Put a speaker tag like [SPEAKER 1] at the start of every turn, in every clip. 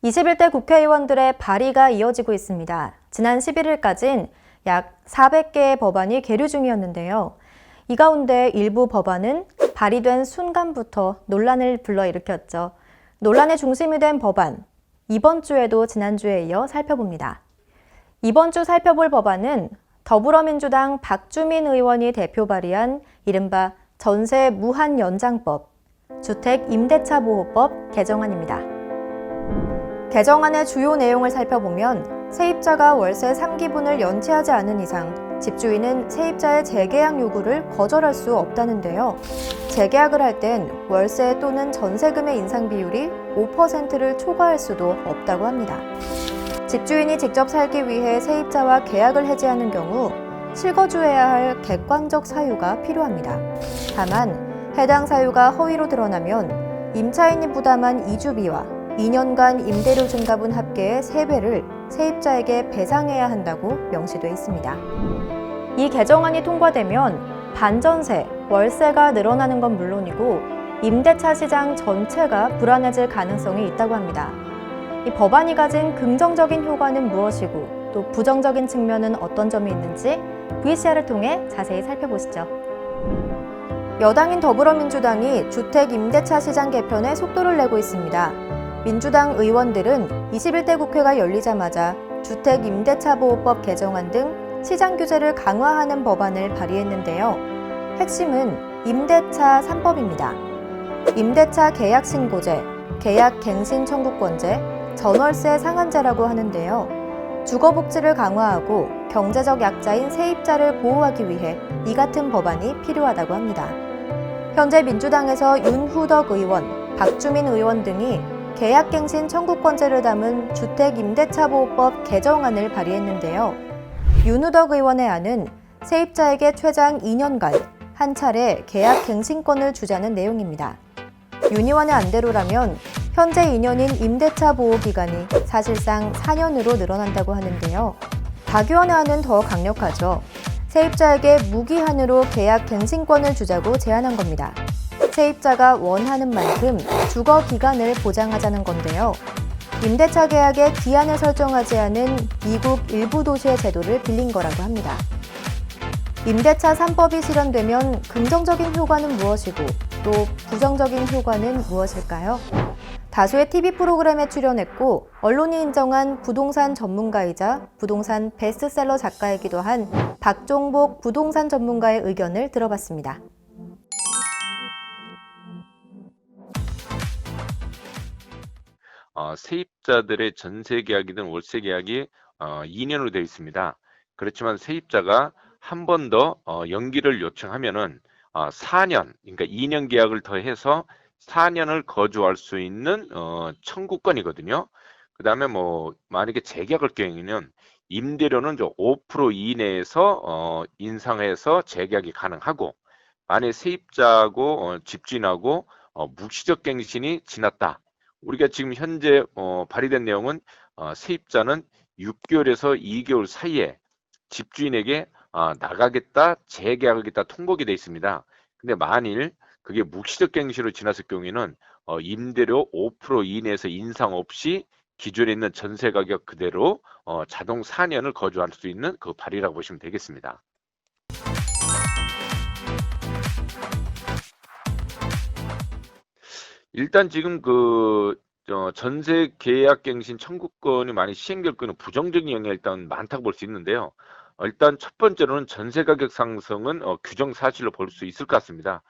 [SPEAKER 1] 21대 국회의원들의 발의가 이어지고 있습니다. 지난 11일까지는 약 400개의 법안이 계류 중이었는데요. 이 가운데 일부 법안은 발의된 순간부터 논란을 불러일으켰죠. 논란의 중심이 된 법안, 이번 주에도 지난주에 이어 살펴봅니다. 이번 주 살펴볼 법안은 더불어민주당 박주민 의원이 대표 발의한 이른바 전세 무한 연장법, 주택 임대차 보호법 개정안입니다. 개정안의 주요 내용을 살펴보면 세입자가 월세 3기분을 연체하지 않은 이상 집주인은 세입자의 재계약 요구를 거절할 수 없다는데요. 재계약을 할 땐 월세 또는 전세금의 인상 비율이 5%를 초과할 수도 없다고 합니다. 집주인이 직접 살기 위해 세입자와 계약을 해지하는 경우 실거주해야 할 객관적 사유가 필요합니다. 다만 해당 사유가 허위로 드러나면 임차인이 부담한 이주비와 2년간 임대료 증가분 합계의 3배를 세입자에게 배상해야 한다고 명시돼 있습니다. 이 개정안이 통과되면 반전세, 월세가 늘어나는 건 물론이고 임대차 시장 전체가 불안해질 가능성이 있다고 합니다. 이 법안이 가진 긍정적인 효과는 무엇이고 또 부정적인 측면은 어떤 점이 있는지 VCR을 통해 자세히 살펴보시죠. 여당인 더불어민주당이 주택 임대차 시장 개편에 속도를 내고 있습니다. 민주당 의원들은 21대 국회가 열리자마자 주택 임대차 보호법 개정안 등 시장 규제를 강화하는 법안을 발의했는데요. 핵심은 임대차 3법입니다. 임대차 계약 신고제, 계약 갱신 청구권제, 전월세 상한제라고 하는데요. 주거복지를 강화하고 경제적 약자인 세입자를 보호하기 위해 이 같은 법안이 필요하다고 합니다. 현재 민주당에서 윤후덕 의원, 박주민 의원 등이 계약갱신 청구권제를 담은 주택임대차보호법 개정안을 발의했는데요. 윤후덕 의원의 안은 세입자에게 최장 2년간 한 차례 계약갱신권을 주자는 내용입니다. 윤 의원의 안대로라면 현재 2년인 임대차 보호기간이 사실상 4년으로 늘어난다고 하는데요. 박 의원의 안은 더 강력하죠. 세입자에게 무기한으로 계약갱신권을 주자고 제안한 겁니다. 세입자가 원하는 만큼 주거 기간을 보장하자는 건데요. 임대차 계약에 기한을 설정하지 않은 미국 일부 도시의 제도를 빌린 거라고 합니다. 임대차 3법이 실현되면 긍정적인 효과는 무엇이고 또 부정적인 효과는 무엇일까요? 다수의 TV 프로그램에 출연했고 언론이 인정한 부동산 전문가이자 부동산 베스트셀러 작가이기도 한 박종복 부동산 전문가의 의견을 들어봤습니다.
[SPEAKER 2] 세입자들의 전세 계약이든 월세 계약이 2년으로 되어 있습니다. 그렇지만 세입자가 한 번 더 연기를 요청하면은 4년, 그러니까 2년 계약을 더해서 4년을 거주할 수 있는 청구권이거든요. 그 다음에 만약에 재계약할 경우에는 임대료는 5% 이내에서 인상해서 재계약이 가능하고, 만약 세입자하고 집주인하고 묵시적 갱신이 지났다. 우리가 지금 현재 발의된 내용은 세입자는 6개월에서 2개월 사이에 집주인에게 나가겠다, 재계약하겠다 통보가 되어 있습니다. 근데 만일 그게 묵시적 갱신으로 지났을 경우에는 임대료 5% 이내에서 인상 없이 기존에 있는 전세 가격 그대로 자동 4년을 거주할 수 있는 그 발의라고 보시면 되겠습니다. 일단 지금 전세 계약갱신 청구권이 많이 시행될 거는 부정적인 영향이 일단 많다고 볼 수 있는데요. 일단 첫 번째로는 전세 가격 상승은 규정 사실로 볼 수 있을 것 같습니다.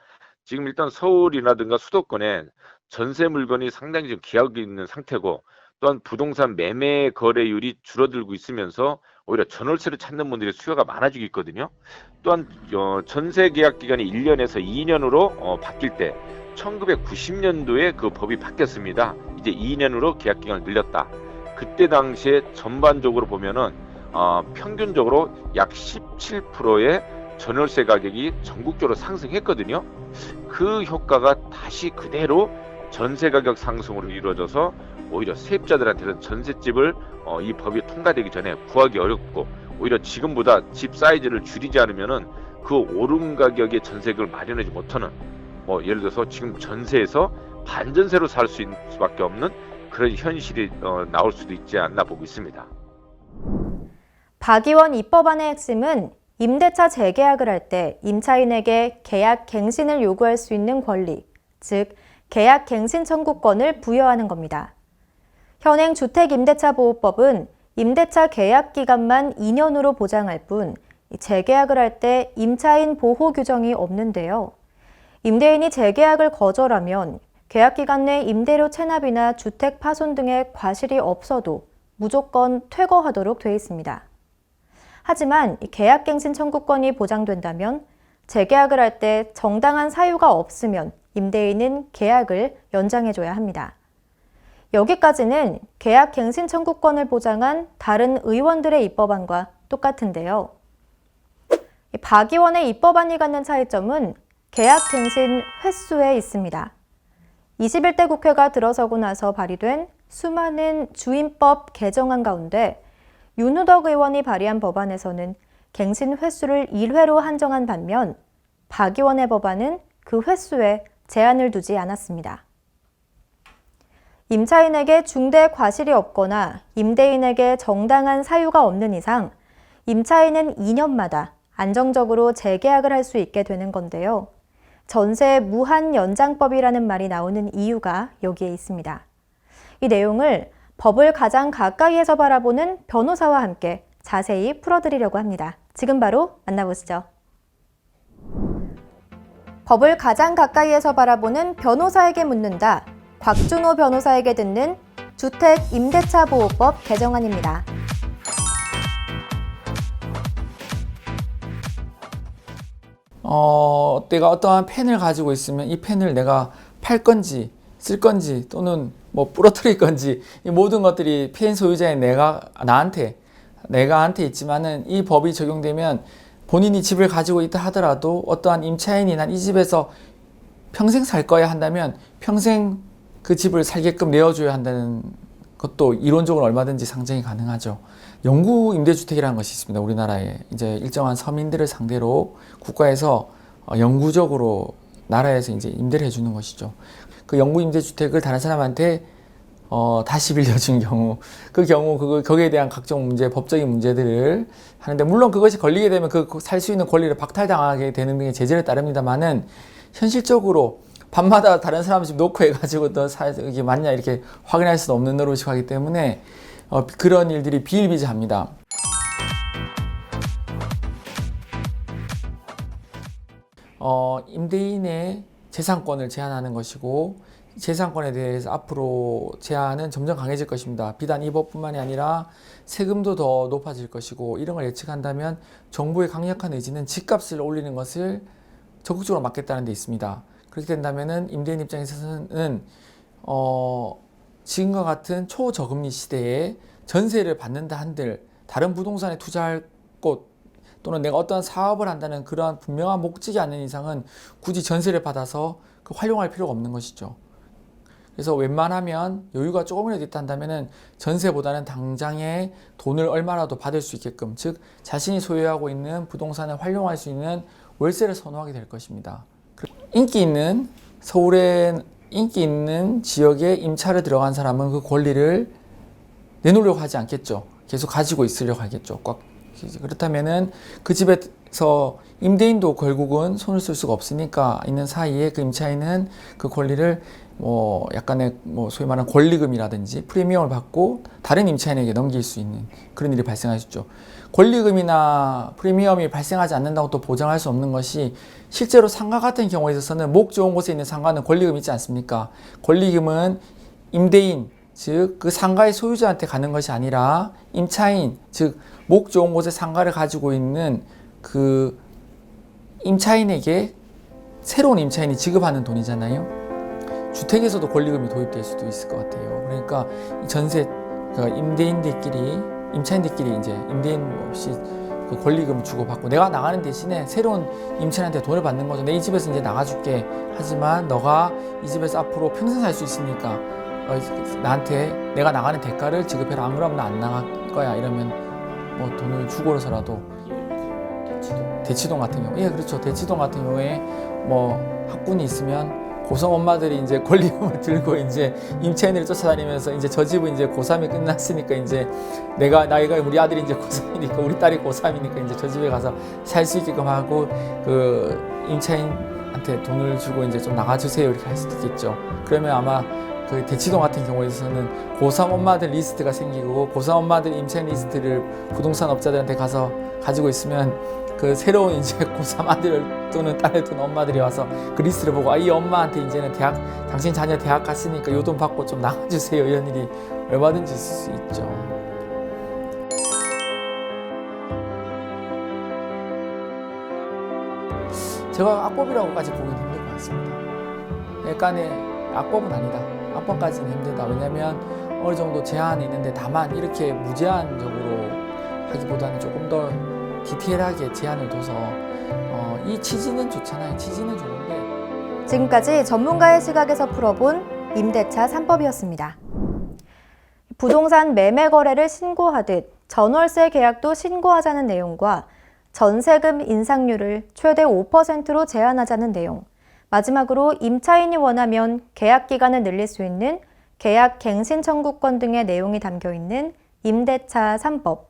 [SPEAKER 2] 지금 일단 서울이라든가 수도권에 전세 물건이 상당히 지금 기하고 있는 상태고, 또한 부동산 매매 거래율이 줄어들고 있으면서 오히려 전월세를 찾는 분들의 수요가 많아지고 있거든요. 또한 전세 계약 기간이 1년에서 2년으로 바뀔 때 1990년도에 그 법이 바뀌었습니다. 이제 2년으로 계약 기간을 늘렸다. 그때 당시에 전반적으로 보면은 평균적으로 약 17%의 전월세 가격이 전국적으로 상승했거든요. 그 효과가 다시 그대로 전세 가격 상승으로 이루어져서 오히려 세입자들한테는 전셋집을 이 법이 통과되기 전에 구하기 어렵고, 오히려 지금보다 집 사이즈를 줄이지 않으면은 그 오른 가격의 전세금을 마련하지 못하는, 예를 들어서 지금 전세에서 반전세로 살 수 있는 수밖에 없는 그런 현실이 나올 수도 있지 않나 보고 있습니다.
[SPEAKER 1] 박의원 입법안의 핵심은 임대차 재계약을 할 때 임차인에게 계약 갱신을 요구할 수 있는 권리, 즉 계약 갱신 청구권을 부여하는 겁니다. 현행 주택임대차보호법은 임대차 계약 기간만 2년으로 보장할 뿐 재계약을 할 때 임차인 보호 규정이 없는데요. 임대인이 재계약을 거절하면 계약 기간 내 임대료 체납이나 주택 파손 등의 과실이 없어도 무조건 퇴거하도록 돼 있습니다. 하지만 계약갱신 청구권이 보장된다면 재계약을 할 때 정당한 사유가 없으면 임대인은 계약을 연장해줘야 합니다. 여기까지는 계약갱신 청구권을 보장한 다른 의원들의 입법안과 똑같은데요. 박 의원의 입법안이 갖는 차이점은 계약갱신 횟수에 있습니다. 21대 국회가 들어서고 나서 발의된 수많은 주임법 개정안 가운데 윤우덕 의원이 발의한 법안에서는 갱신 횟수를 1회로 한정한 반면 박 의원의 법안은 그 횟수에 제한을 두지 않았습니다. 임차인에게 중대 과실이 없거나 임대인에게 정당한 사유가 없는 이상 임차인은 2년마다 안정적으로 재계약을 할 수 있게 되는 건데요. 전세 무한 연장법이라는 말이 나오는 이유가 여기에 있습니다. 이 내용을 법을 가장 가까이에서 바라보는 변호사와 함께 자세히 풀어드리려고 합니다. 지금 바로 만나보시죠. 법을 가장 가까이에서 바라보는 변호사에게 묻는다. 곽준호 변호사에게 듣는 주택임대차보호법 개정안입니다.
[SPEAKER 3] 내가 어떠한 펜을 가지고 있으면 이 펜을 내가 팔 건지 쓸 건지 또는 뭐 부러뜨릴 건지 이 모든 것들이 펜 소유자인 나한테 있지만은 이 법이 적용되면 본인이 집을 가지고 있다 하더라도 어떠한 임차인이 난 이 집에서 평생 살 거야 한다면 평생 그 집을 살게끔 내어줘야 한다는 것도 이론적으로 얼마든지 상정이 가능하죠. 영구 임대주택이라는 것이 있습니다. 우리나라에 이제 일정한 서민들을 상대로 국가에서 영구적으로 나라에서 이제 임대를 해주는 것이죠. 그 영구 임대주택을 다른 사람한테 다시 빌려준 경우, 거기에 대한 각종 문제, 법적인 문제들을 하는데, 물론 그것이 걸리게 되면 그 살 수 있는 권리를 박탈당하게 되는 등의 제재를 따릅니다만은, 현실적으로 밤마다 다른 사람 집 놓고 해가지고 이게 맞냐 이렇게 확인할 수도 없는 노릇이 하기 때문에 그런 일들이 비일비재합니다. 임대인의 재산권을 제한하는 것이고, 재산권에 대해서 앞으로 제한은 점점 강해질 것입니다. 비단 이 법뿐만이 아니라 세금도 더 높아질 것이고, 이런 걸 예측한다면 정부의 강력한 의지는 집값을 올리는 것을 적극적으로 막겠다는 데 있습니다. 그렇게 된다면은 임대인 입장에서는 지금과 같은 초저금리 시대에 전세를 받는다 한들 다른 부동산에 투자할 곳 또는 내가 어떠한 사업을 한다는 그러한 분명한 목적이 아닌 이상은 굳이 전세를 받아서 활용할 필요가 없는 것이죠. 그래서 웬만하면 여유가 조금이라도 있다 한다면은 전세보다는 당장에 돈을 얼마라도 받을 수 있게끔, 즉 자신이 소유하고 있는 부동산을 활용할 수 있는 월세를 선호하게 될 것입니다. 서울에 인기 있는 지역에 임차를 들어간 사람은 그 권리를 내놓으려고 하지 않겠죠. 계속 가지고 있으려고 하겠죠. 그렇다면은 그 집에서 임대인도 결국은 손을 쓸 수가 없으니까 있는 사이에 그 임차인은 그 권리를 약간의 소위 말하는 권리금이라든지 프리미엄을 받고 다른 임차인에게 넘길 수 있는 그런 일이 발생할 수 있죠. 권리금이나 프리미엄이 발생하지 않는다고 또 보장할 수 없는 것이, 실제로 상가 같은 경우에 있어서는 목 좋은 곳에 있는 상가는 권리금이 있지 않습니까? 권리금은 임대인, 즉 그 상가의 소유자한테 가는 것이 아니라 임차인, 즉 목 좋은 곳에 상가를 가지고 있는 그 임차인에게 새로운 임차인이 지급하는 돈이잖아요. 주택에서도 권리금이 도입될 수도 있을 것 같아요. 그러니까 임차인들끼리 이제 임대인 없이 그 권리금 주고받고 내가 나가는 대신에 새로운 임차인한테 돈을 받는 거죠. 내 이 집에서 이제 나가줄게. 하지만 너가 이 집에서 앞으로 평생 살 수 있으니까 나한테 내가 나가는 대가를 지급해라. 안 그러면 나 안 나갈 거야. 이러면 돈을 주고서라도 대치동 같은 경우, 예, 그렇죠. 대치동 같은 경우에 학군이 있으면 고성 엄마들이 이제 권리금을 들고 이제 임차인을 쫓아다니면서 이제 저 집은 이제 고3이 끝났으니까 이제 나이가 우리 아들이 이제 고3이니까 우리 딸이 고3이니까 이제 저 집에 가서 살 수 있게끔 하고 그 임차인한테 돈을 주고 이제 좀 나가주세요 이렇게 할 수도 있겠죠. 그러면 아마 그 대치동 같은 경우에서는 고3 엄마들 리스트가 생기고 고3 엄마들 임차인 리스트를 부동산 업자들한테 가서 가지고 있으면 그 새로운 이제 고3 아들 또는 딸을 둔 엄마들이 와서 그 리스트를 보고 이 엄마한테 이제는 당신 자녀 대학 갔으니까 요 돈 받고 좀 나가주세요 이런 일이 얼마든지 있을 수 있죠. 제가 악법이라고까지 보기는 힘들 것 같습니다. 약간의 악법은 아니다. 악법까지는 힘들다. 왜냐하면 어느 정도 제한이 있는데 다만 이렇게 무제한적으로 하기보다는 조금 더 디테일하게 제한을 둬서 이 취지는 좋잖아요. 취지는 좋은데
[SPEAKER 1] 지금까지 전문가의 시각에서 풀어본 임대차 3법이었습니다. 부동산 매매 거래를 신고하듯 전월세 계약도 신고하자는 내용과 전세금 인상률을 최대 5%로 제한하자는 내용, 마지막으로 임차인이 원하면 계약 기간을 늘릴 수 있는 계약 갱신 청구권 등의 내용이 담겨 있는 임대차 3법.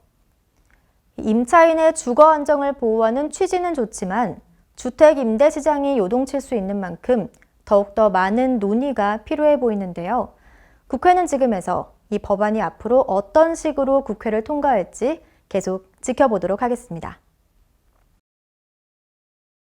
[SPEAKER 1] 임차인의 주거 안정을 보호하는 취지는 좋지만 주택 임대 시장이 요동칠 수 있는 만큼 더욱더 많은 논의가 필요해 보이는데요. 국회는 지금에서 이 법안이 앞으로 어떤 식으로 국회를 통과할지 계속 지켜보도록 하겠습니다.